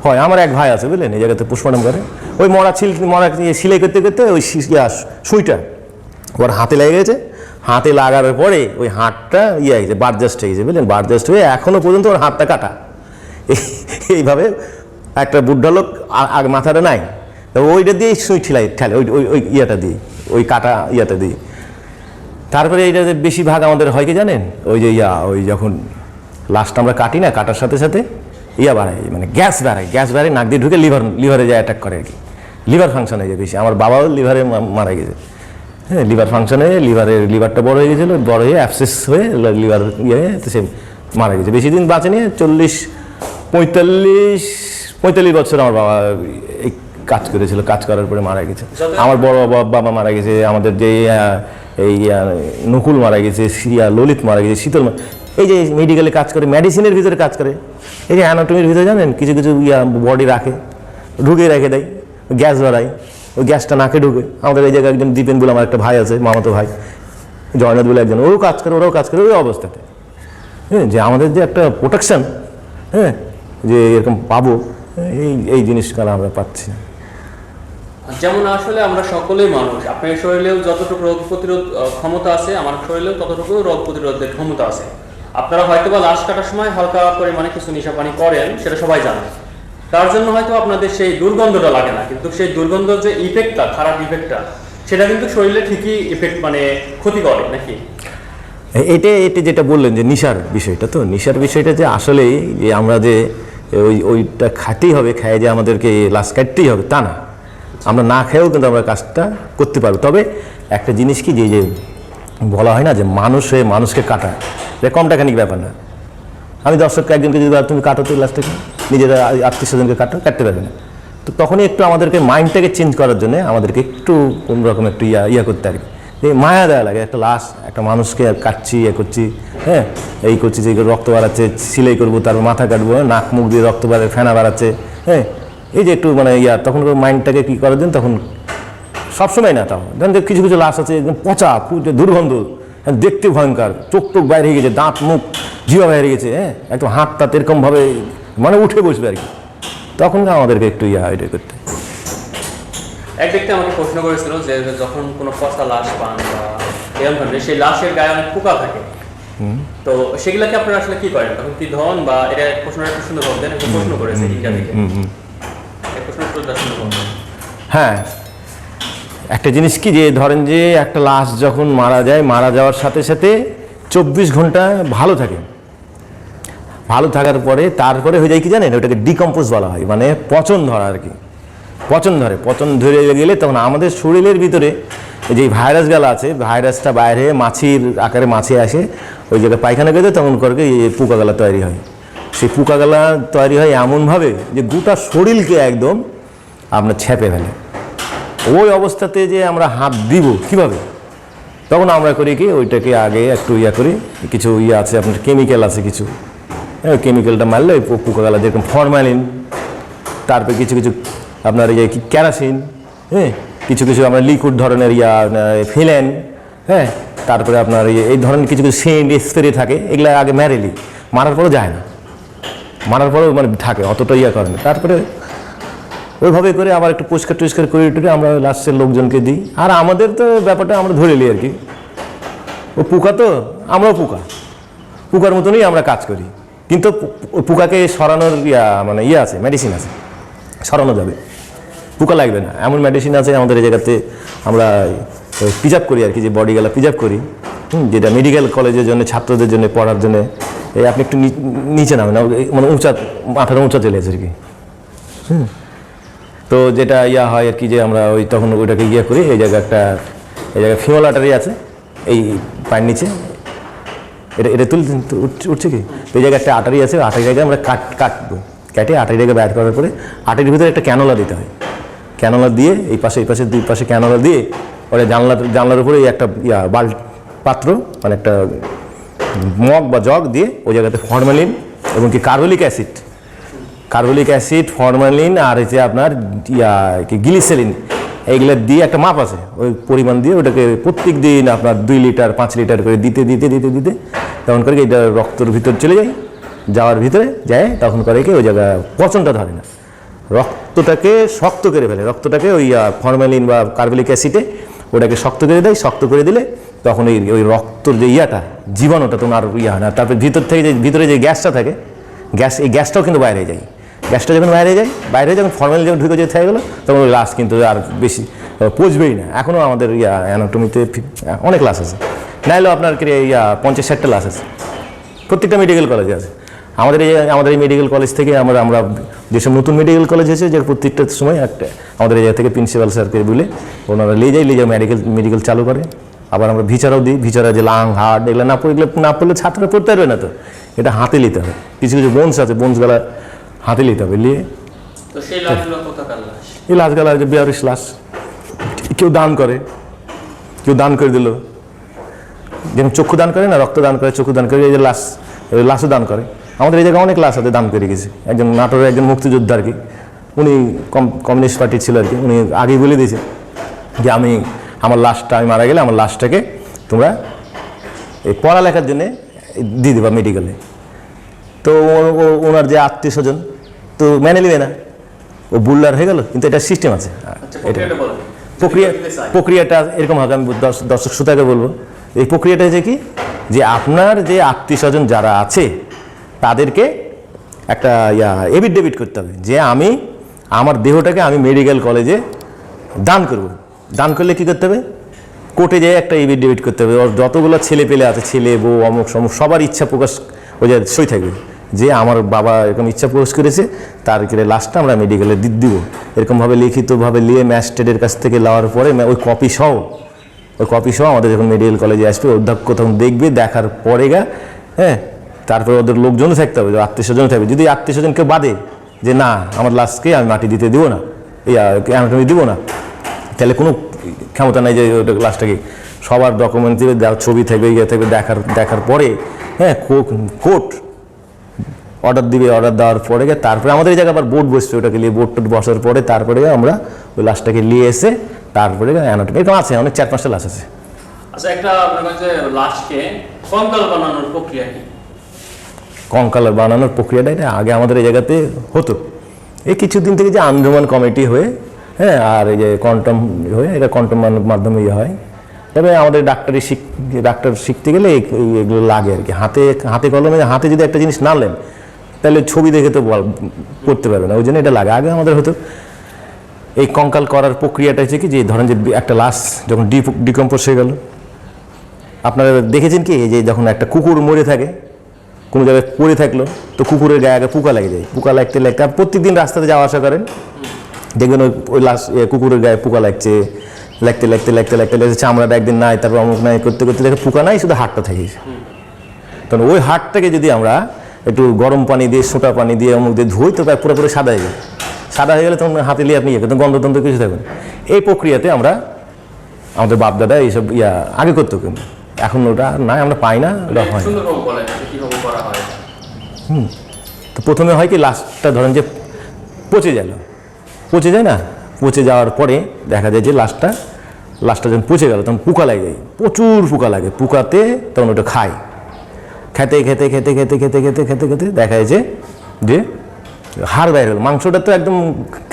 হয়। আমার এক ভাই আছে বুঝলেন, এই জায়গাতে পোস্টমর্টম করে, ওই মরা সেলাই করতে করতে ওই সুইটা ওর হাতে লেগে গেছে, হাতে লাগার পরে ওই হাতটা হয়ে গেছে, বারজাস্ট হয়ে গেছে বুঝলেন, বারজাস্ট হয়ে এখনও পর্যন্ত ওর হাতটা কাটা। এইভাবে একটা বুদ্ধা লোক আগে মাথাটা নাই, তো ওইটা দিয়ে সুই ঠেলে ওই ওই ইয়েটা দিয়ে, ওই কাটা ইয়াটা দিয়ে। তারপরে এইটা বেশিরভাগ আমাদের হয় কি জানেন, ওই যে ওই যখন লাস্টটা আমরা কাটি না, কাটার সাথে সাথে বাড়ায়, মানে গ্যাস বাড়ায় নাক দিয়ে ঢুকে লিভারে যায় অ্যাটাক করে আর কি, লিভার ফাংশন হয়ে যায় বেশি। আমার বাবাও লিভারে মারা গেছে, হ্যাঁ, লিভার ফাংশনে লিভারটা বড় হয়ে গেছিলো, বড় হয়ে অ্যাবসেস হয়ে লিভার তো সে মারা গেছে। বেশি দিন বাঁচেনি, 45 বছর আমার বাবা এই কাজ করেছিল, কাজ করার পরে মারা গেছে। আমার বড় বাবা মারা গেছে, আমাদের যে এই নকুল মারা গেছে, ললিত মারা গেছে, শীতল, এই যে মেডিকেলে কাজ করে, মেডিসিনের ভিতরে কাজ করে, এই যে অ্যানাটমির ভিতরে জানেন কিছু কিছু বডি রাখে, ঢুকে রেখে দেয়, গ্যাস বাড়ায়, ওই গ্যাসটা নাকে ঢুকে। আমাদের এই জায়গায় একজন দীপেন বলে আমার একটা ভাই আছে, মামাতো ভাই, জয়নাথ বলে একজন, ওরাও কাজ করে ওই অবস্থাতে। হ্যাঁ, যে আমাদের যে একটা প্রোটেকশন, হ্যাঁ, যে এরকম পাবো, এই জিনিসগুলো আমরা পাচ্ছি না। যেমন আসলে আমরা সকলেই মানুষ, আপনার শরীরেও যতটুকু রোগ প্রতিরোধ ক্ষমতা আছে, আমার শরীরেও ততটুকু রোগ প্রতিরোধের ক্ষমতা আছে। আপনারা হয়তো বা লাশ কাটার সময় হালকা পরিমাণে কিছু নেশা পানি করেন, সেটা সবাই জানে, তার জন্য হয়তো আপনাদের সেই দুর্গন্ধটা লাগে না, কিন্তু সেই দুর্গন্ধের যে ইফেক্টটা, খারাপ ইফেক্টটা, সেটা কিন্তু শরীরে ঠিকই ইফেক্ট মানে ক্ষতি করে নাকি? এটা যেটা বললেন যে নিশার বিষয়টা, তো নিশার বিষয়টা যে আসলেই যে আমরা যে ওইটা খাতেই হবে, খায় যে আমাদেরকে লাশ কাটতেই হবে তা না, আমরা না খেয়েও কিন্তু আমরা কাজটা করতে পারবো। তবে একটা জিনিস কি, যে বলা হয় না যে মানুষ হয়ে মানুষকে কাটা, এটা কম টাকানিক ব্যাপার না। আমি দর্শককে একজনকে যদি তুমি কাটো, তো লাস্টটাকে নিজেরা আত্মীয় স্বজনকে কাটতে পারবে না। তো তখনই একটু আমাদেরকে মাইন্ডটাকে চেঞ্জ করার জন্য আমাদেরকে একটু কোনোরকম একটু ইয়া করতে আর কি, এই মায়া দেওয়া লাগে, একটা লাশ, একটা মানুষকে কাটছি, করছি, হ্যাঁ, এই করছি, যে রক্ত বাড়াচ্ছে, সিলাই করবো, তারপর মাথা কাটবো, নাক মুখ দিয়ে রক্ত বাড়ে, ফেনা বাড়াচ্ছে, হ্যাঁ, এই যে একটু মানে তখন মাইন্ডটাকে কী করার জন্য, তখন সবসময় না, তাও ধরেন যে কিছু কিছু লাশ আছে একদম পচা, দুর্গন্ধ, দেখতে ভয়ঙ্কর, চোখ বাইরে হয়ে গেছে, দাঁত মুখ জিভা বাইরে গেছে, হ্যাঁ, একটু হাত টাত এরকমভাবে মানে উঠে বসবে আর কি, তখন আমাদেরকে একটু এটা করতে। এক ব্যক্তি আমাকে প্রশ্ন করেছিল যে যখন কোনো পচা লাশ পান বা এরকম ধরনের, সেই লাশের গায়ে অনেক পোকা থাকে, তো সেগুলাকে আপনারা আসলে কি করেন, তখন কি ধন বা এটা প্রশ্নটা একটু সুন্দর দেন, একটা প্রশ্ন করেছে ইন্ডিয়া থেকে, এক প্রশ্ন সুন্দর। হ্যাঁ, একটা জিনিস কি, যে ধরেন যে একটা লাশ যখন মারা যায়, মারা যাওয়ার সাথে সাথে 24 ঘন্টা ভালো থাকে, ভালো থাকার পরে তারপরে হয়ে যায় কি জানেন, ওটাকে ডিকম্পোজ বলা হয়, মানে পচন ধরা আর কি, পচন ধরে গেলে তখন আমাদের শরীরের ভিতরে যে ভাইরাসগুলো আছে, ভাইরাসটা বাইরে মাছির আকারে মাছি আসে, ওই জায়গায় পায়খানা গেছে, তখন করে এই পোকাগুলা তৈরি হয়। সেই পোকাগুলা তৈরি হয় এমনভাবে যে গোটা শরীরকে একদম আপনার ছেপে ফেলে। ওই অবস্থাতে যে আমরা হাত দিব কীভাবে, তখন আমরা করি কি, ওইটাকে আগে একটু করি, কিছু আছে আপনার কেমিক্যাল আছে কিছু, ওই কেমিক্যালটা মারলে ওই পোকাগুলা, যেরকম ফরমালিন, তারপরে কিছু কিছু আপনার কেরাসিন, হ্যাঁ, কিছু কিছু আমরা লিকুইড ধরনের ফিলেন, হ্যাঁ, তারপরে আপনার এই ধরনের কিছু কিছু সেন্ট স্প্রে থাকে, এগুলো আগে ম্যারেলি, মারার পরেও যায় না, মারার পরেও মানে থাকে, অতটা করে না। তারপরে ওইভাবে করে আবার একটু পরিষ্কার করে আমরা লাস্টের লোকজনকে দিই। আর আমাদের তো ব্যাপারটা আমরা ধরে নিই আর কি, ও পোকা, তো আমরাও পোকার মতনই আমরা কাজ করি, কিন্তু পোকাকে সরানোর মানে আছে, মেডিসিন আছে, সরানো যাবে, পোকা লাগবে না এমন মেডিসিন আছে আমাদের এই জায়গাতে। আমরা প্রিজার্ভ করি আর কি, যে বডিগুলো প্রিজার্ভ করি, যেটা মেডিকেল কলেজের জন্য, ছাত্রদের জন্য, পড়ার জন্য। এই আপনি একটু নিচে নামেন, মানে মাথাটা উঁচা চলে আছে আর কি, তো যেটা হয় আর কি, যে আমরা ওই তখন ওইটাকে করি, এই জায়গায় ফিমেল আর্টারি আছে এই পায়ের নিচে, এটা উঠছে কি, এই জায়গায় একটা আর্টারি আছে, আর্টারি জায়গায় আমরা কাটবো, কেটে আর্টারি জায়গায় ব্যাট করার পরে আর্টারির ভিতরে একটা ক্যানোলা দিতে হয়, ক্যানোলা দিয়ে এই পাশে দুই পাশে ক্যানোলা দিয়ে, ওরা জানলার উপরে একটা পাত্র, মানে একটা মগ বা জগ দিয়ে ওই জায়গাতে ফরমালিন এবং কি কার্বলিক অ্যাসিড, ফরমালিন আর হচ্ছে আপনার গ্লিসারিন, এইগুলো দিয়ে একটা মাপ আছে, ওই পরিমাণ দিয়ে ওটাকে প্রত্যেক দিন আপনার 2 লিটার 5 লিটার করে দিতে তখন করে এটা রক্তর ভিতর চলে যাওয়ার ভিতরে যায়, তখন করে কি ওই জায়গায় পচনটা ধরে না। রক্তটাকে শক্ত করে ফেলে, রক্তটাকে ওই ফরমালিন বা কার্বলিক অ্যাসিডে ওটাকে শক্ত করে দেয়। শক্ত করে দিলে তখন ওই রক্তর যে জীবাণুটা তখন আর হয় না। তারপর ভিতরে যে গ্যাসটা থাকে, এই গ্যাসটাও কিন্তু বাইরে যায়। গ্যাসটা যখন বাইরে যখন ফর্মালিন যখন ঢুকে যেতে গেলো, তখন ওই লাশ কিন্তু আর বেশি পচবেই না। এখনও আমাদের অ্যানাটমিতে অনেক লাশ আছে, নাইলেও আপনার 50-60টা লাশ আছে, প্রত্যেকটা মেডিকেল কলেজে আছে। আমাদের এই মেডিকেল কলেজ থেকে আমরা যেসব নতুন মেডিকেল কলেজ হয়েছে, যে প্রত্যেকটার সময় একটা আমাদের এই জায়গা থেকে প্রিন্সিপাল স্যারকে বলে ওনারা নিয়ে যায় মেডিকেল চালু করে। আবার আমরা ভিচারাও দিই, ভিচারা যে লাং হার্ট এগুলো না পড়লে ছাত্ররা পড়তে পারবে না। তো এটা হাতে নিতে হবে, কিছু কিছু বোনস আছে, বোনসগুলা হাতে নিতে হবে, নিয়ে এই লাশগুলা যে বেয়ারিশ লাশ কেউ দান করে দিল, যেমন চক্ষু দান করে না, রক্ত দান করে, চক্ষু দান করে, এই যে লাশও দান করে। আমাদের এই জায়গায় অনেক লাশ আছে দান করে গেছে। একজন নাটোরের একজন মুক্তিযোদ্ধা আর কি, উনি কমিউনিস্ট পার্টি ছিল আর কি, উনি আগেই বলে দিয়েছে যে আমি মারা গেলে আমার লাশটাকে তোমরা এই পড়ালেখার জন্য দিয়ে দেবা মেডিকেলে। তো ওনার যে আত্মীয় স্বজন তো মেনে নেবে না, ও বুল্লার হয়ে গেল। কিন্তু এটা সিস্টেম আছে, প্রক্রিয়াটা এরকম হবে। আমি দর্শক শ্রোতাকে বলবো, এই প্রক্রিয়াটা হচ্ছে কি, যে আপনার যে আত্মীয় স্বজন যারা আছে তাদেরকে একটা এফিডেভিট করতে হবে যে আমি আমার দেহটাকে আমি মেডিকেল কলেজে দান করব। দান করলে কী করতে হবে, কোর্টে যেয়ে একটা এফিডেভিট করতে হবে। ওর যতগুলো ছেলে পেলে আছে, ছেলে বউ অমুক সমুক, সবার ইচ্ছা প্রকাশ ওই যে সই থাকবে যে আমার বাবা এরকম ইচ্ছা প্রকাশ করেছে, তার লাস্টটা আমরা মেডিকেলে দিব। এরকমভাবে লিখিতভাবে নিয়ে ম্যাজিস্ট্রেটের কাছ থেকে নেওয়ার পরে ওই কপি সহ আমাদের যখন মেডিকেল কলেজে আসবে, অধ্যক্ষ তখন দেখবে, দেখার পরে তারপরে ওদের লোকজনও থাকতে হবে, আত্মীয় স্বজনও থাকবে। যদি আত্মীয় স্বজন কেউ বাদে যে না আমার লাশকে আমি মাটি দিতে দিব না, অ্যানাটমি দিব না, তাহলে কোনো ক্ষমতা নাই যে ওটা লাশটাকে সবার ডকুমেন্ট দিবে, ছবি থাকবে, থাকবে, দেখার পরে কোর্ট অর্ডার দিবে। অর্ডার দেওয়ার পরে তারপরে আমাদের এই জায়গায় আবার বোর্ড বসবে, ওটাকে নিয়ে বোর্ড বসার পরে তারপরে আমরা ওই লাশটাকে নিয়ে এসে তারপরে অ্যানাটমি এরকম আছে, অনেক 4-5টা লাশ আছে। আচ্ছা, একটা লাশকে কঙ্কাল বানানোর প্রক্রিয়া কি? কঙ্কাল বানানোর প্রক্রিয়াটা এটা আগে আমাদের এই জায়গাতে হতো। এই কিছুদিন থেকে যে আঞ্জুমান কমিটি হয়ে আর এই যে কোয়ান্টাম হয়ে, এটা কোয়ান্টাম মাধ্যমে হয়। তবে আমাদের ডাক্তার শিখতে গেলে এগুলো লাগে আর কি, হাতে কলমে। হাতে যদি একটা জিনিস না নেন তাহলে ছবি দেখে তো করতে পারবে না, ওই জন্য এটা লাগে। আগে আমাদের হতো এই কঙ্কাল করার প্রক্রিয়াটা হচ্ছে কি, যে ধরেন যে একটা লাশ যখন ডিকম্পোজ হয়ে গেল, আপনারা দেখেছেন কি, এই যে যখন একটা কুকুর মরে থাকে, কোনো জায়গায় পড়ে থাকলো, তো কুকুরের গায়ে আগে পোকা লেগে যায়। পোকা লাগতে প্রত্যেকদিন রাস্তাতে যাওয়া আসা করেন, দেখবেন ওই লাশ কুকুরের গায়ে পোকা লাগতে চামড়াটা একদিন নাই, তারপর অমুক নাই, করতে দেখে পোকা নাই, শুধু হাড়টা থাকে। তখন ওই হাড়টাকে যদি আমরা একটু গরম পানি দিয়ে, সোটা পানি দিয়ে, অমুক দিয়ে ধুই, তো প্রায় পুরোপুরি সাদা হয়ে যায়। সাদা হয়ে গেলে তখন হাতে নিয়ে আপনি কিন্তু গন্ধ কিছু থাকবেন। এই প্রক্রিয়াতে আমরা আমাদের বাপ দাদা এইসব আগে করতো, কিন্তু এখন ওটা নাই, আমরা পাই না, ওটা হয়। তো প্রথমে হয় কি, লাশটা ধরেন যে পচে যায় না, পচে যাওয়ার পরে দেখা যায় যে লাশটা যখন পচে গেল, তখন পোকা লাগে যায়, প্রচুর পোকা লাগে। পোকাতে তখন ওটা খেতে দেখা যাচ্ছে যে হাড় বাইরে হলো। মাংসটা তো একদম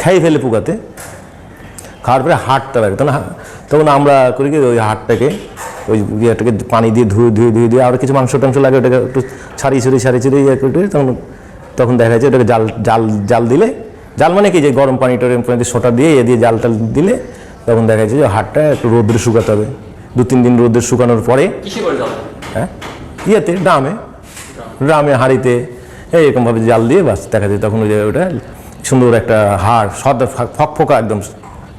খেয়ে ফেলে পোকাতে, খাওয়ার পরে হাড়টা বাইরে। তখন আমরা করি কি, ওই হাড়টাকে ওই ইয়েটাকে পানি দিয়ে ধুয়ে আর কিছু মাংস টাংস লাগে, ওটাকে একটু ছাড়িয়ে করে তখন দেখা যাচ্ছে ওটাকে জাল দিলে, জাল মানে কি, যে গরম পানি সোটা দিয়ে জাল দিলে তখন দেখা যাচ্ছে যে হাড়টা একটু রোদ্রে শুকাতে হবে। 2-3 দিন রোদ্রে শুকানোর পরে ড্রামে হাঁড়িতে এরকমভাবে জাল দিয়ে বাস দেখা যায়, তখন ওটা সুন্দর একটা হাড় ফকফকা একদম।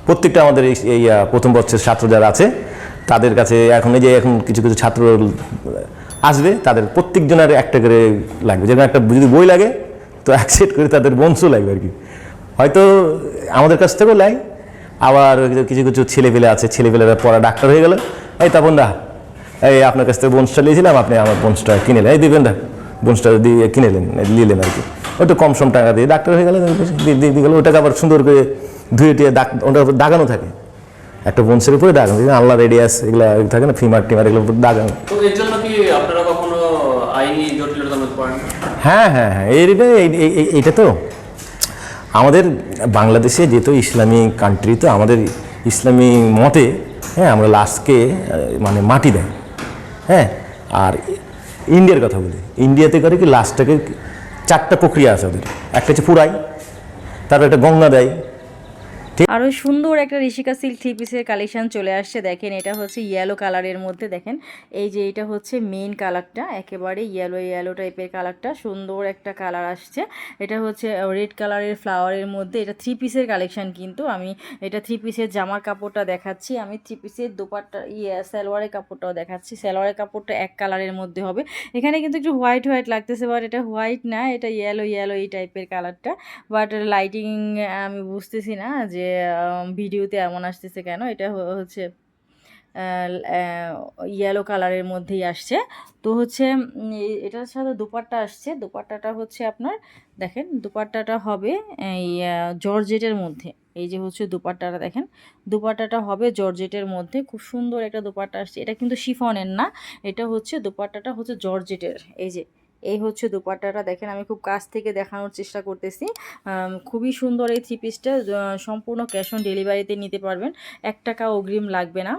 প্রত্যেকটা আমাদের এই প্রথম বর্ষের ছাত্র যারা আছে তাদের কাছে এখন কিছু ছাত্র আসবে, তাদের প্রত্যেকজনের একটা করে লাগবে। যেমন একটা যদি বই লাগে তো এক সেট করে তাদের বংশও লাগবে আর কি। হয়তো আমাদের কাছ থেকেও লাই, আবার কিছু ছেলেপেলে আছে, ছেলেপেলেরা পড়া ডাক্তার হয়ে গেল, এই তপন দা, এই আপনার কাছ থেকে বংশটা নিয়েছিলাম, আপনি আমার বংশটা কিনে নেন, এই দিবেন দা, বংশটা দিয়ে কিনে নিলেন আর কি। ওটা কম টাকা দিয়ে ডাক্তার হয়ে গেল, দিয়ে গেল। ওটাকে আবার সুন্দর করে ধুয়ে ওটার উপর দাগানো থাকে, একটা বংশের উপরে দাগানো, আল্লাহ রেডিয়াস এগুলো থাকে না, ফিমার টিমার, এগুলোর উপর দাগানো। তো এর জন্য কি আপনারা কখনো আইনি জটিলতার মধ্যে পড়েন? হ্যাঁ, এইটা তো আমাদের বাংলাদেশে যেহেতু ইসলামী কান্ট্রি, তো আমাদের ইসলামী মতে হ্যাঁ আমরা লাশকে মানে মাটি দেয়। হ্যাঁ, আর ইন্ডিয়ার কথা বলি, ইন্ডিয়াতে করে কি লাশটাকে 4টা প্রক্রিয়া আছে ওদের। একটা হচ্ছে পুরাই, তারপর একটা গঙ্গা দেয়। আরও সুন্দর একটা ঋষিকা সিল্ক থ্রি পিসের কালেকশন চলে আসছে। দেখেন এটা হচ্ছে ইয়েলো কালারের মধ্যে, দেখেন এই যে এটা হচ্ছে মেইন কালারটা, একেবারে ইয়েলো ইয়েলো টাইপের কালারটা, সুন্দর একটা কালার আসছে। এটা হচ্ছে রেড কালারের ফ্লাওয়ারের মধ্যে, এটা থ্রি পিসের কালেকশন। কিন্তু আমি এটা থ্রি পিসের জামার কাপড়টা দেখাচ্ছি, আমি থ্রি পিসের দোপাট্টা সালোয়ারের কাপড়টাও দেখাচ্ছি। সালোয়ারের কাপড়টা এক কালারের মধ্যে হবে। এখানে কিন্তু একটু হোয়াইট হোয়াইট লাগতেছে, বাট এটা হোয়াইট না, এটা ইয়েলো ইয়েলো এই টাইপের কালারটা। বাট লাইটিং আমি বুঝতেছি না যে ভিডিওতে এমন আসতেছে কেন। এটা হচ্ছে ইয়েলো কালারের মধ্যেই আসছে। তো হচ্ছে এটার সাথে দুপাট্টা আসছে। দুপাট্টাটা হচ্ছে আপনার দেখেন, দুপাট্টাটা হবে এই জর্জেটের মধ্যে। এই যে হচ্ছে দুপাট্টাটা দেখেন, দুপাট্টাটা হবে জর্জেটের মধ্যে, খুব সুন্দর একটা দুপাট্টা আসছে। এটা কিন্তু শিফনের না, এটা হচ্ছে দুপাট্টাটা হচ্ছে জর্জেটের। এই যে এই হচ্ছে দুপাট্টাটা দেখেন, আমি খুব কাছ থেকে দেখানোর চেষ্টা করতেছি। খুবই সুন্দর এই থ্রি পিসটা, সম্পূর্ণ ক্যাশ অন ডেলিভারিতে নিতে পারবেন, 1 টাকা অগ্রিম লাগবে না,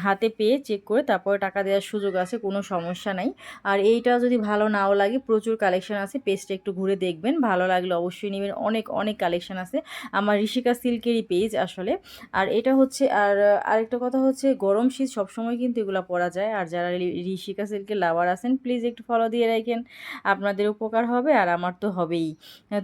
হাতে পেয়ে চেক করে তারপরে টাকা দেওয়ার সুযোগ আছে, কোনো সমস্যা নাই। আর এইটা যদি ভালো নাও লাগে, প্রচুর কালেকশন আছে, পেজটা একটু ঘুরে দেখবেন, ভালো লাগলে অবশ্যই নেবেন। অনেক অনেক কালেকশন আছে আমার ঋষিকা সিল্কেরই পেজ আসলে। আর এটা হচ্ছে আরেকটা কথা হচ্ছে, গরম শীত সবসময় কিন্তু এগুলো পরা যায়। আর যারা ঋষিকা সিল্কের লাভার আছেন, প্লিজ একটু ফলো দিয়ে রাখেন, আপনাদের উপকার হবে আর আমার তো হবেই।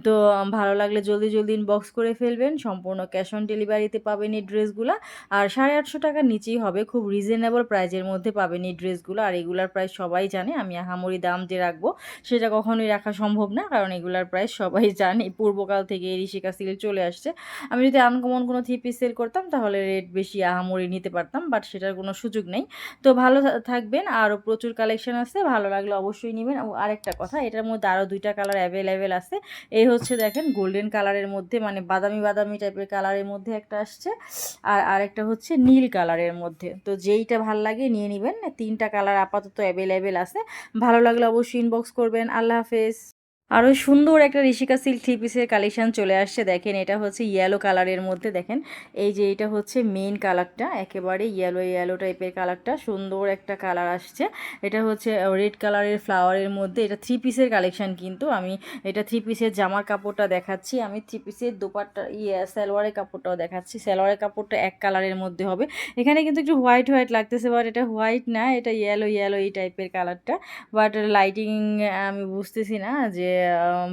তো ভালো লাগলে জলদি জলদি ইনবক্স করে ফেলবেন, সম্পূর্ণ ক্যাশ অন ডেলিভারিতে পাবেন এই ড্রেসগুলো। আর 850 টাকার নিচেই হবে, খুব রিজনেবল প্রাইজের মধ্যে পাবেন এই ড্রেসগুলো। আর এগুলার প্রাইস সবাই জানে, আমি আহামরি দাম যে রাখবো সেটা কখনোই রাখা সম্ভব না, কারণ এগুলার প্রাইস সবাই জানে, পূর্বকাল থেকে এই ঋষিকা সিল্ক চলে আসছে। আমি যদি আনকমন কোনো থ্রি পিস সেল করতাম তাহলে রেট বেশি আহামরি নিতে পারতাম, বাট সেটার কোনো সুযোগ নেই। তো ভালো থাকবেন, আরও প্রচুর কালেকশন আছে, ভালো লাগলে অবশ্যই নেবেন। আরেকটা কথা, এটার মধ্যে আরও 2টা কালার অ্যাভেলেবেল আছে। এই হচ্ছে দেখেন গোল্ডেন কালারের মধ্যে, মানে বাদামি বাদামি টাইপের কালারের মধ্যে একটা আসছে, আর আরেকটা হচ্ছে নীল কালারের মধ্যে। তো যেইটা ভাল লাগে নিয়ে নেবেন, 3টা কালার আপাতত অ্যাভেলেবেল আছে। ভালো লাগলে অবশ্যই ইনবক্স করবেন। আল্লাহ হাফেজ। আরও সুন্দর একটা ঋষিকা সিল্ক থ্রি পিসের কালেকশন চলে আসছে। দেখেন এটা হচ্ছে ইয়েলো কালারের মধ্যে, দেখেন এই যে এটা হচ্ছে মেইন কালারটা, একেবারে ইয়েলো ইয়েলো টাইপের কালারটা, সুন্দর একটা কালার আসছে। এটা হচ্ছে রেড কালারের ফ্লাওয়ারের মধ্যে, এটা থ্রি পিসের কালেকশন। কিন্তু আমি এটা থ্রি পিসের জামার কাপড়টা দেখাচ্ছি, আমি থ্রি পিসের দোপাট্টা সালোয়ারের কাপড়টাও দেখাচ্ছি। সালোয়ারের কাপড়টা এক কালারের মধ্যে হবে। এখানে কিন্তু একটু হোয়াইট হোয়াইট লাগতেছে, বাট এটা হোয়াইট না, এটা ইয়েলো ইয়েলো এই টাইপের কালারটা। বাট লাইটিং আমি বুঝতেছি না যে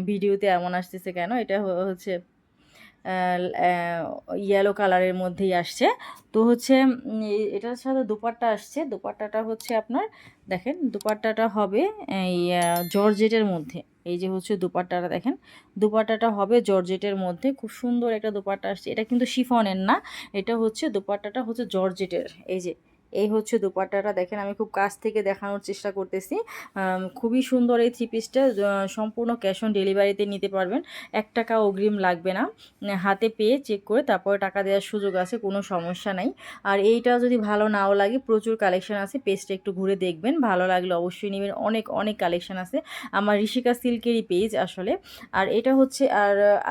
ভিডিওতে এমন আসতেছে কেন। এটা হচ্ছে ইয়েলো কালারের মধ্যেই আসছে। তো হচ্ছে এটার সাথে দুপাট্টা আসছে। দুপাট্টাটা হচ্ছে আপনার দেখেন, দুপাট্টাটা হবে এই জর্জেটের মধ্যে। এই যে হচ্ছে দুপাট্টাটা দেখেন, দুপাট্টাটা হবে জর্জেটের মধ্যে, খুব সুন্দর একটা দুপাট্টা আসছে। এটা কিন্তু শিফনের না, এটা হচ্ছে দুপাট্টাটা হচ্ছে জর্জেটের। এই যে এই হচ্ছে দুপাট্টাটা দেখেন, আমি খুব কাছ থেকে দেখানোর চেষ্টা করতেছি। খুবই সুন্দর এই থ্রি পিসটা, সম্পূর্ণ ক্যাশ অন ডেলিভারিতে নিতে পারবেন, 1 টাকা অগ্রিম লাগবে না, হাতে পেয়ে চেক করে তারপরে টাকা দেওয়ার সুযোগ আছে, কোনো সমস্যা নাই। আর এইটা যদি ভালো নাও লাগে, প্রচুর কালেকশন আছে, পেজটা একটু ঘুরে দেখবেন, ভালো লাগলে অবশ্যই নেবেন। অনেক অনেক কালেকশন আছে আমার ঋষিকা সিল্কেরই পেজ আসলে। আর এটা হচ্ছে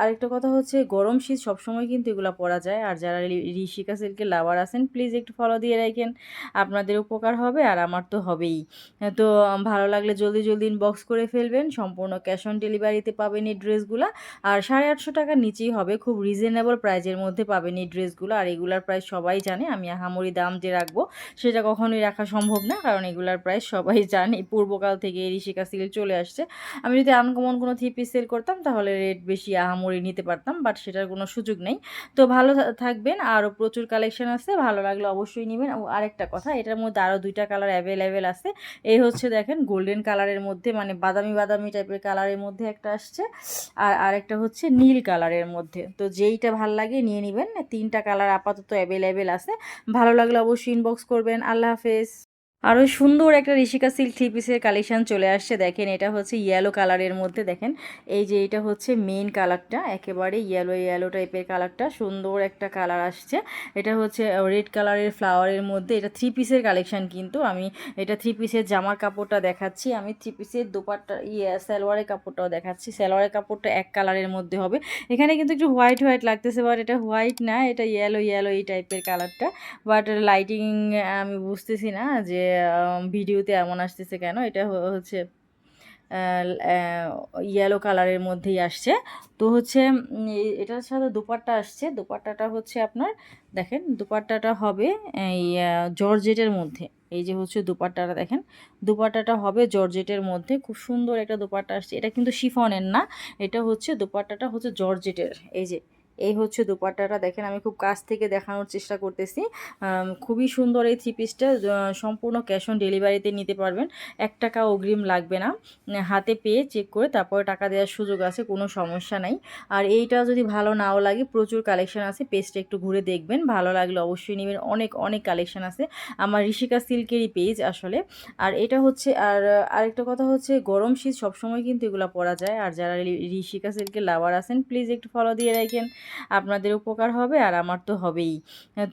আরেকটা কথা হচ্ছে, গরম শীত সবসময় কিন্তু এগুলো পরা যায়। আর যারা ঋষিকা সিল্কের লাভার আছেন, প্লিজ একটু ফলো দিয়ে রাখেন, আপনাদের উপকার হবে আর আমার তো হবেই। তো ভালো লাগলে জলদি জলদি ইনবক্স করে ফেলবেন, সম্পূর্ণ ক্যাশ অন ডেলিভারিতে পাবেন এই ড্রেসগুলো। আর 850 টাকার নিচেই হবে, খুব রিজনেবল প্রাইজের মধ্যে পাবেন এই ড্রেসগুলো। আর এগুলার প্রাইস সবাই জানে, আমি আহামরি দাম যে রাখবো সেটা কখনোই রাখা সম্ভব না, কারণ এগুলার প্রাইস সবাই জানে, পূর্বকাল থেকে এই ঋষিকা সিল্ক চলে আসছে। আমি যদি আনকমন কোনো থ্রি পিস সেল করতাম তাহলে রেট বেশি আহামরি নিতে পারতাম, বাট সেটার কোনো সুযোগ নেই। তো ভালো থাকবেন, আরও প্রচুর কালেকশন আছে, ভালো লাগলে অবশ্যই নেবেন। আরেকটা কথা, এটার মধ্যে আরও 2টা কালার অ্যাভেলেবেল আছে। এই হচ্ছে দেখেন গোল্ডেন কালারের মধ্যে, মানে বাদামি বাদামি টাইপের কালারের মধ্যে একটা আসছে, আর আরেকটা হচ্ছে নীল কালারের মধ্যে। তো যেইটা ভাল লাগে নিয়ে নেবেন, 3টা কালার আপাতত অ্যাভেলেবেল আছে। ভালো লাগলে অবশ্যই ইনবক্স করবেন। আল্লাহ হাফেজ। আরও সুন্দর একটা ঋষিকা সিল্ক থ্রি পিসের কালেকশন চলে আসছে। দেখেন এটা হচ্ছে ইয়েলো কালারের মধ্যে, দেখেন এই যে এটা হচ্ছে মেইন কালারটা, একেবারে ইয়েলো ইয়েলো টাইপের কালারটা, সুন্দর একটা কালার আসছে। এটা হচ্ছে রেড কালারের ফ্লাওয়ারের মধ্যে, এটা থ্রি পিসের কালেকশন। কিন্তু আমি এটা থ্রি পিসের জামার কাপড়টা দেখাচ্ছি, আমি থ্রি পিসের দোপাট্টা সালোয়ারের কাপড়টাও দেখাচ্ছি। সালোয়ারের কাপড়টা এক কালারের মধ্যে হবে। এখানে কিন্তু একটু হোয়াইট হোয়াইট লাগতেছে, বাট এটা হোয়াইট না, এটা ইয়েলো ইয়েলো এই টাইপের কালারটা। বাট লাইটিং আমি বুঝতেছি না যে ভিডিওতে এমন আসতেছে কেন। এটা হচ্ছে ইয়েলো কালারের মধ্যেই আসছে। তো হচ্ছে এটার সাথে দুপাট্টা আসছে। দুপাট্টাটা হচ্ছে আপনার, দেখেন দুপাট্টাটা হবে এই জর্জেটের মধ্যে। এই যে হচ্ছে দুপাট্টাটা, দেখেন দুপাট্টাটা হবে জর্জেটের মধ্যে, খুব সুন্দর একটা দুপাট্টা আসছে। এটা কিন্তু শিফনের না, এটা হচ্ছে দুপাট্টাটা হচ্ছে জর্জেটের। এই যে এই হচ্ছে দুপাট্টাটা, দেখেন আমি খুব কাছ থেকে দেখানোর চেষ্টা করতেছি। খুবই সুন্দর এই থ্রি পিসটা, সম্পূর্ণ ক্যাশ অন ডেলিভারিতে নিতে পারবেন, 1 টাকা অগ্রিম লাগবে না। হাতে পেয়ে চেক করে তারপরে টাকা দেওয়ার সুযোগ আছে, কোনো সমস্যা নাই। আর এইটা যদি ভালো নাও লাগে, প্রচুর কালেকশন আছে, পেজটা একটু ঘুরে দেখবেন, ভালো লাগলে অবশ্যই নেবেন। অনেক অনেক কালেকশন আছে আমার ঋষিকা সিল্কেরই পেজ আসলে। আর এটা হচ্ছে, আর আরেকটা কথা হচ্ছে, গরম শীত সবসময় কিন্তু এগুলো পরা যায়। আর যারা ঋষিকা সিল্কের লাভার আছেন, প্লিজ একটু ফলো দিয়ে রাখেন, আপনাদের উপকার হবে আর আমার তো হবেই।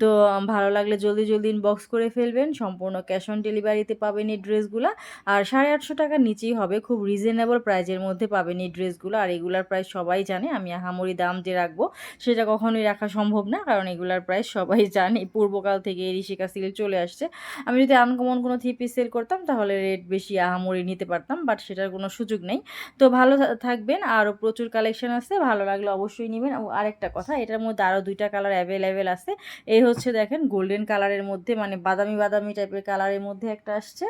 তো ভালো লাগলে জলদি জলদি ইনবক্স করে ফেলবেন, সম্পূর্ণ ক্যাশ অন ডেলিভারিতে পাবেন এই ড্রেসগুলো। আর 850 টাকার নিচেই হবে, খুব রিজনেবল প্রাইজের মধ্যে পাবেন এই ড্রেসগুলো। আর এগুলার প্রাইস সবাই জানে, আমি আহামরি দাম যে রাখবো সেটা কখনোই রাখা সম্ভব না, কারণ এগুলার প্রাইস সবাই জানে, পূর্বকাল থেকে এই ঋষিকা সিল্ক চলে আসছে। আমি যদি আনকমন কোনো থ্রি পিস সেল করতাম তাহলে রেট বেশি আহামরি নিতে পারতাম, বাট সেটার কোনো সুযোগ নেই। তো ভালো থাকবেন, আরও প্রচুর কালেকশন আছে, ভালো লাগলে অবশ্যই নেবেন। ও আরেকটা কথা, এটার মধ্যে আরও 2টা কালার অ্যাভেলেবেল আছে। এই হচ্ছে দেখেন গোল্ডেন কালারের মধ্যে, মানে বাদামি বাদামি টাইপের কালারের মধ্যে একটা আসছে,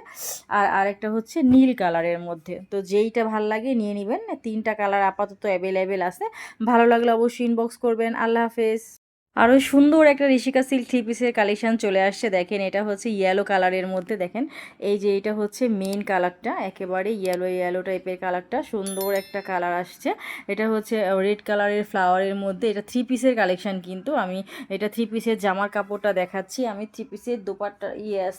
আর আরেকটা হচ্ছে নীল কালারের মধ্যে। তো যেইটা ভাল লাগে নিয়ে নেবেন, 3টা কালার আপাতত অ্যাভেলেবেল আছে। ভালো লাগলে অবশ্যই ইনবক্স করবেন। আল্লাহ হাফেজ। আরও সুন্দর একটা ঋষিকা সিল্ক থ্রি পিসের কালেকশন চলে আসছে। দেখেন এটা হচ্ছে ইয়েলো কালারের মধ্যে, দেখেন এই যে এটা হচ্ছে মেইন কালারটা, একেবারে ইয়েলো ইয়েলো টাইপের কালারটা, সুন্দর একটা কালার আসছে। এটা হচ্ছে রেড কালারের ফ্লাওয়ারের মধ্যে, এটা থ্রি পিসের কালেকশন। কিন্তু আমি এটা থ্রি পিসের জামার কাপড়টা দেখাচ্ছি, আমি থ্রি পিসের দোপাট্টা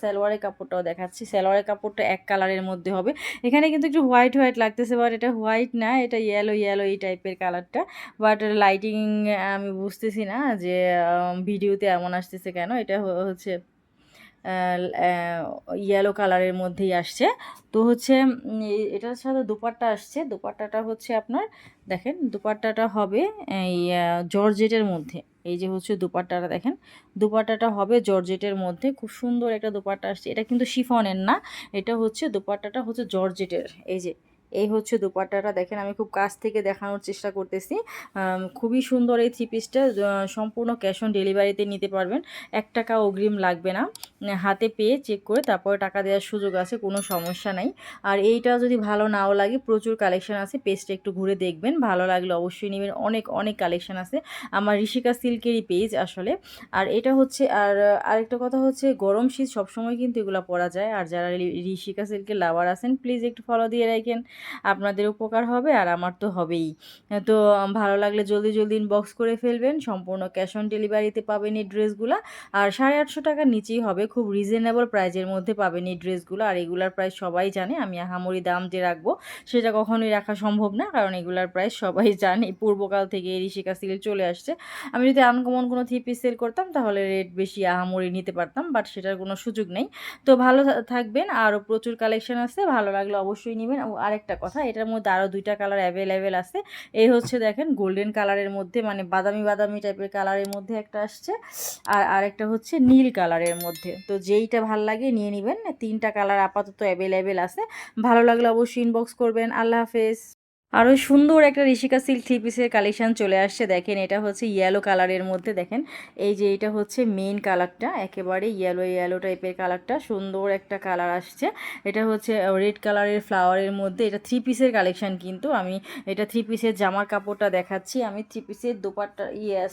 সালোয়ারের কাপড়টাও দেখাচ্ছি। সালোয়ারের কাপড়টা এক কালারের মধ্যে হবে। এখানে কিন্তু একটু হোয়াইট হোয়াইট লাগতেছে, বাট এটা হোয়াইট না, এটা ইয়েলো ইয়েলো এই টাইপের কালারটা। বাট লাইটিং আমি বুঝতেছি না যে ভিডিওতে এমন আসতেছে কেন। এটা হচ্ছে ইয়েলো কালারের মধ্যেই আসছে। তো হচ্ছে এটার সাথে দুপাট্টা আসছে। দুপাট্টাটা হচ্ছে আপনার, দেখেন দুপাট্টাটা হবে এই জর্জেটের মধ্যে। এই যে হচ্ছে দুপাট্টাটা, দেখেন দুপাট্টাটা হবে জর্জেটের মধ্যে, খুব সুন্দর একটা দুপাট্টা আসছে। এটা কিন্তু শিফনের না, এটা হচ্ছে দুপাট্টাটা হচ্ছে জর্জেটের। এই যে এই হচ্ছে দুপাট্টাটা, দেখেন আমি খুব কাছ থেকে দেখানোর চেষ্টা করতেছি। খুবই সুন্দর এই থ্রি পিসটা, সম্পূর্ণ ক্যাশ অন ডেলিভারিতে নিতে পারবেন, 1 টাকা অগ্রিম লাগবে না। হাতে পেয়ে চেক করে তারপরে টাকা দেওয়ার সুযোগ আছে, কোনো সমস্যা নাই। আর এইটা যদি ভালো নাও লাগে, প্রচুর কালেকশন আছে, পেজটা একটু ঘুরে দেখবেন, ভালো লাগলে অবশ্যই নেবেন। অনেক অনেক কালেকশন আছে আমার ঋষিকা সিল্কেরই পেজ আসলে। আর এটা হচ্ছে, আর আরেকটা কথা হচ্ছে, গরম শীত সবসময় কিন্তু এগুলো পরা যায়। আর যারা ঋষিকা সিল্কের লাভার আছেন, প্লিজ একটু ফলো দিয়ে রাখেন, আপনাদের উপকার হবে আর আমার তো হবেই। তো ভালো লাগলে জলদি জলদি ইনবক্স করে ফেলবেন, সম্পূর্ণ ক্যাশ অন ডেলিভারিতে পাবেন এই ড্রেসগুলো। আর 850 টাকার নিচেই হবে, খুব রিজনেবল প্রাইজের মধ্যে পাবেন এই ড্রেসগুলো। আর এগুলার প্রাইস সবাই জানে, আমি আহামরি দাম যে রাখবো সেটা কখনোই রাখা সম্ভব না, কারণ এগুলার প্রাইস সবাই জানে, পূর্বকাল থেকে এই ঋষিকা সিল্ক চলে আসছে। আমি যদি আনকমন কোনো থ্রি পিস সেল করতাম তাহলে রেট বেশি আহামরি নিতে পারতাম, বাট সেটার কোনো সুযোগ নেই। তো ভালো থাকবেন, আরও প্রচুর কালেকশন আছে, ভালো লাগলে অবশ্যই নেবেন। ও আরেকটা কথা, এটার মধ্যে আরও 2টা কালার অ্যাভেলেবেল আছে। এই হচ্ছে দেখেন গোল্ডেন কালারের মধ্যে, মানে বাদামি বাদামি টাইপের কালারের মধ্যে একটা আসছে, আর আরেকটা হচ্ছে নীল কালারের মধ্যে। তো যেইটা ভাল লাগে নিয়ে নেবেন, 3টা কালার আপাতত অ্যাভেলেবেল আছে। ভালো লাগলে অবশ্যই ইনবক্স করবেন। আল্লাহ হাফেজ। আরও সুন্দর একটা ঋষিকা সিল্ক থ্রি পিসের কালেকশন চলে আসছে। দেখেন এটা হচ্ছে ইয়েলো কালারের মধ্যে, দেখেন এই যে এটা হচ্ছে মেইন কালারটা, একেবারে ইয়েলো ইয়েলো টাইপের কালারটা, সুন্দর একটা কালার আসছে। এটা হচ্ছে রেড কালারের ফ্লাওয়ারের মধ্যে, এটা থ্রি পিসের কালেকশন। কিন্তু আমি এটা থ্রি পিসের জামার কাপড়টা দেখাচ্ছি, আমি থ্রি পিসের দোপাট্টা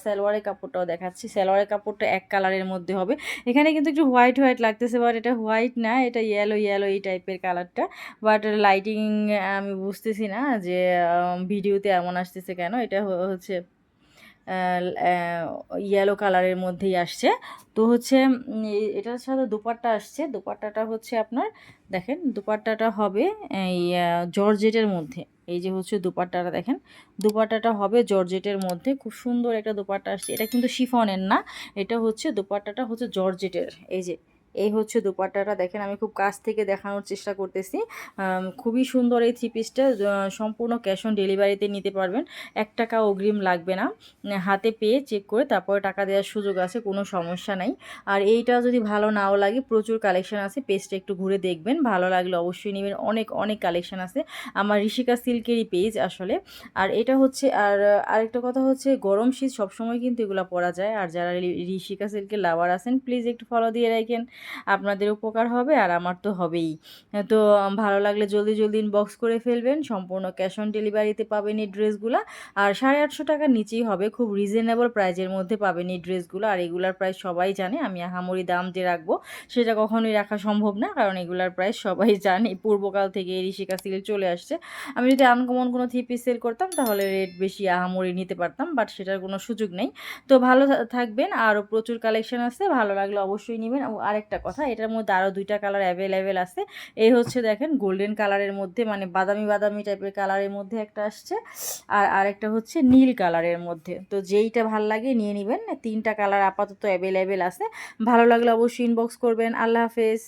সালোয়ারের কাপড়টাও দেখাচ্ছি। সালোয়ারের কাপড়টা এক কালারের মধ্যে হবে। এখানে কিন্তু একটু হোয়াইট হোয়াইট লাগতেছে, বাট এটা হোয়াইট না, এটা ইয়েলো ইয়েলো এই টাইপের কালারটা। বাট লাইটিং আমি বুঝতেছি না যে ভিডিওতে এমন আসতেছে কেন। এটা হচ্ছে ইয়েলো কালারের মধ্যেই আসছে। তো হচ্ছে এটার সাথে দুপাট্টা আসছে, দুপাট্টাটা হচ্ছে আপনার দেখেন দুপাট্টাটা হবে এই জর্জেটের মধ্যে। এই যে হচ্ছে দুপাট্টাটা দেখেন, দুপাট্টাটা হবে জর্জেটের মধ্যে, খুব সুন্দর একটা দুপাট্টা আসছে। এটা কিন্তু শিফনের না, এটা হচ্ছে দুপাট্টাটা হচ্ছে জর্জেটের। এই হচ্ছে দুপাট্টাটা দেখেন, আমি খুব কাছ থেকে দেখানোর চেষ্টা করতেছি। খুবই সুন্দর এই থ্রি পিসটা, সম্পূর্ণ ক্যাশ অন ডেলিভারিতে নিতে পারবেন, 1 টাকা অগ্রিম লাগবে না, হাতে পেয়ে চেক করে তারপরে টাকা দেওয়ার সুযোগ আছে, কোনো সমস্যা নাই। আর এইটা যদি ভালো নাও লাগে, প্রচুর কালেকশন আছে, পেজটা একটু ঘুরে দেখবেন, ভালো লাগলে অবশ্যই নেবেন, অনেক অনেক কালেকশন আছে আমার ঋষিকা সিল্কেরই পেজ আসলে। আর এটা হচ্ছে আরেকটা কথা হচ্ছে, গরম শীত সবসময় কিন্তু এগুলো পরা যায়। আর যারা ঋষিকা সিল্কের লাভার আছেন প্লিজ একটু ফলো দিয়ে রাখেন, আপনাদের উপকার হবে আর আমার তো হবেই। তো ভালো লাগলে জলদি জলদি ইনবক্স করে ফেলবেন, সম্পূর্ণ ক্যাশ অন ডেলিভারিতে পাবেন এই ড্রেসগুলো। আর 850 টাকার নিচেই হবে, খুব রিজনেবল প্রাইজের মধ্যে পাবেন এই ড্রেসগুলো। আর এগুলার প্রাইস সবাই জানে, আমি আহামরি দাম যে রাখবো সেটা কখনোই রাখা সম্ভব না, কারণ এগুলার প্রাইস সবাই জানে, পূর্বকাল থেকে এই ঋষিকা সিল্ক চলে আসছে। আমি যদি আনকমন কোনো থ্রি পিস সেল করতাম তাহলে রেট বেশি আহামরি নিতে পারতাম, বাট সেটার কোনো সুযোগ নেই। তো ভালো থাকবেন, আরও প্রচুর কালেকশন আছে, ভালো লাগলে অবশ্যই নেবেন। ও আরেকটা কথা, এটার মধ্যে আরও 2টা কালার অ্যাভেলেবেল আছে। এই হচ্ছে দেখেন গোল্ডেন কালারের মধ্যে, মানে বাদামি বাদামি টাইপের কালারের মধ্যে একটা আসছে, আর আরেকটা হচ্ছে নীল কালারের মধ্যে। তো যেইটা ভাল লাগে নিয়ে নেবেন, 3টা কালার আপাতত অ্যাভেলেবেল আছে, ভালো লাগলে অবশ্যই ইনবক্স করবেন। আল্লাহ হাফেজ।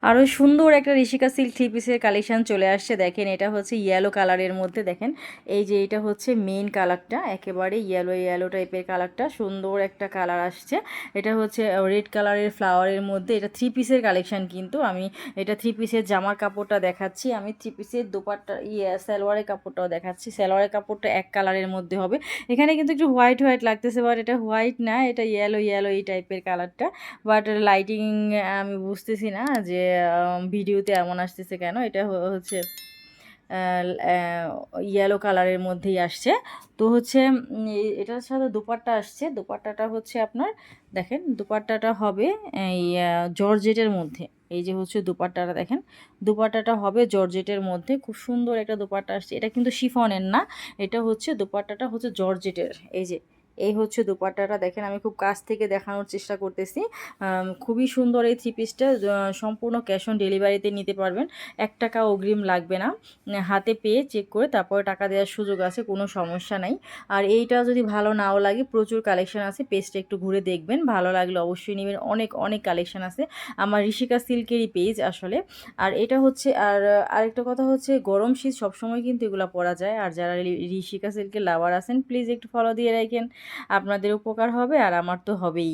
আরও সুন্দর একটা ঋষিকা সিল্ক থ্রি পিসের কালেকশন চলে আসছে, দেখেন এটা হচ্ছে ইয়েলো কালারের মধ্যে, দেখেন এই যে এটা হচ্ছে মেইন কালারটা, একেবারে ইয়েলো ইয়েলো টাইপের কালারটা, সুন্দর একটা কালার আসছে। এটা হচ্ছে রেড কালারের ফ্লাওয়ারের মধ্যে, এটা থ্রি পিসের কালেকশন, কিন্তু আমি এটা থ্রি পিসের জামার কাপড়টা দেখাচ্ছি, আমি থ্রি পিসের দোপাট্টা সালোয়ারের কাপড়টাও দেখাচ্ছি। সালোয়ারের কাপড়টা এক কালারের মধ্যে হবে, এখানে কিন্তু একটু হোয়াইট হোয়াইট লাগতেছে, বাট এটা হোয়াইট না, এটা ইয়েলো ইয়েলো এই টাইপের কালারটা, বাট লাইটিং আমি বুঝতেছি না যে ভিডিওতে এমন আসতেছে কেন। এটা হচ্ছে ইয়েলো কালারের মধ্যেই আসছে। তো হচ্ছে এটার সাথে দুপাট্টা আসছে, দুপাট্টাটা হচ্ছে আপনার দেখেন দুপাট্টাটা হবে এই জর্জেটের মধ্যে। এই যে হচ্ছে দুপাট্টাটা দেখেন, দুপাট্টাটা হবে জর্জেটের মধ্যে, খুব সুন্দর একটা দুপাট্টা আসছে। এটা কিন্তু শিফনের না, এটা হচ্ছে দুপাট্টাটা হচ্ছে জর্জেটের। এই হচ্ছে দুপাট্টাটা দেখেন, আমি খুব কাছ থেকে দেখানোর চেষ্টা করতেছি। খুবই সুন্দর এই থ্রি পিসটা, সম্পূর্ণ ক্যাশ অন ডেলিভারিতে নিতে পারবেন, 1 টাকা অগ্রিম লাগবে না, হাতে পেয়ে চেক করে তারপরে টাকা দেওয়ার সুযোগ আছে, কোনো সমস্যা নাই। আর এইটা যদি ভালো নাও লাগে, প্রচুর কালেকশন আছে, পেজটা একটু ঘুরে দেখবেন, ভালো লাগলে অবশ্যই নেবেন, অনেক অনেক কালেকশন আছে আমার ঋষিকা সিল্কেরই পেজ আসলে। আর এটা হচ্ছে আরেকটা কথা হচ্ছে, গরম শীত সবসময় কিন্তু এগুলো পরা যায়। আর যারা ঋষিকা সিল্কের লাভার আছেন প্লিজ একটু ফলো দিয়ে রাখেন, আপনাদের উপকার হবে আর আমার তো হবেই।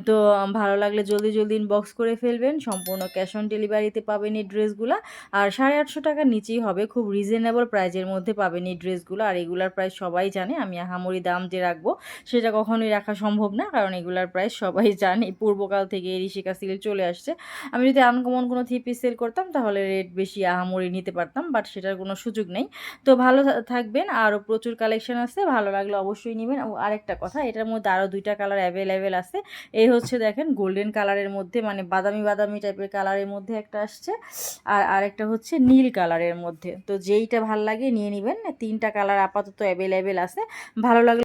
তো ভালো লাগলে জলদি জলদি ইনবক্স করে ফেলবেন, সম্পূর্ণ ক্যাশ অন ডেলিভারিতে পাবেন এই ড্রেসগুলো। আর 850 টাকার নিচেই হবে, খুব রিজনেবল প্রাইজের মধ্যে পাবেন এই ড্রেসগুলো। আর এগুলার প্রাইস সবাই জানে, আমি আহামরি দাম যে রাখবো সেটা কখনোই রাখা সম্ভব না, কারণ এগুলার প্রাইস সবাই জানে, পূর্বকাল থেকে এই ঋষিকা সিল্ক চলে আসছে। আমি যদি আনকমন কোনো থ্রি পিস সেল করতাম তাহলে রেট বেশি আহামরি নিতে পারতাম, বাট সেটার কোনো সুযোগ নেই। তো ভালো থাকবেন, আরও প্রচুর কালেকশন আছে, ভালো লাগলে অবশ্যই নেবেন। ও আরেকটা কথা, এটার মধ্যে আরও 2টা কালার অ্যাভেলেবেল আছে। এই হচ্ছে দেখেন গোল্ডেন কালারের মধ্যে, মানে বাদামি বাদামি টাইপের কালারের মধ্যে একটা আসছে, আর আরেকটা হচ্ছে নীল কালারের মধ্যে। তো যেইটা ভাল লাগে নিয়ে নেবেন, 3টা কালার আপাতত অ্যাভেলেবেল আছে, ভালো লাগলে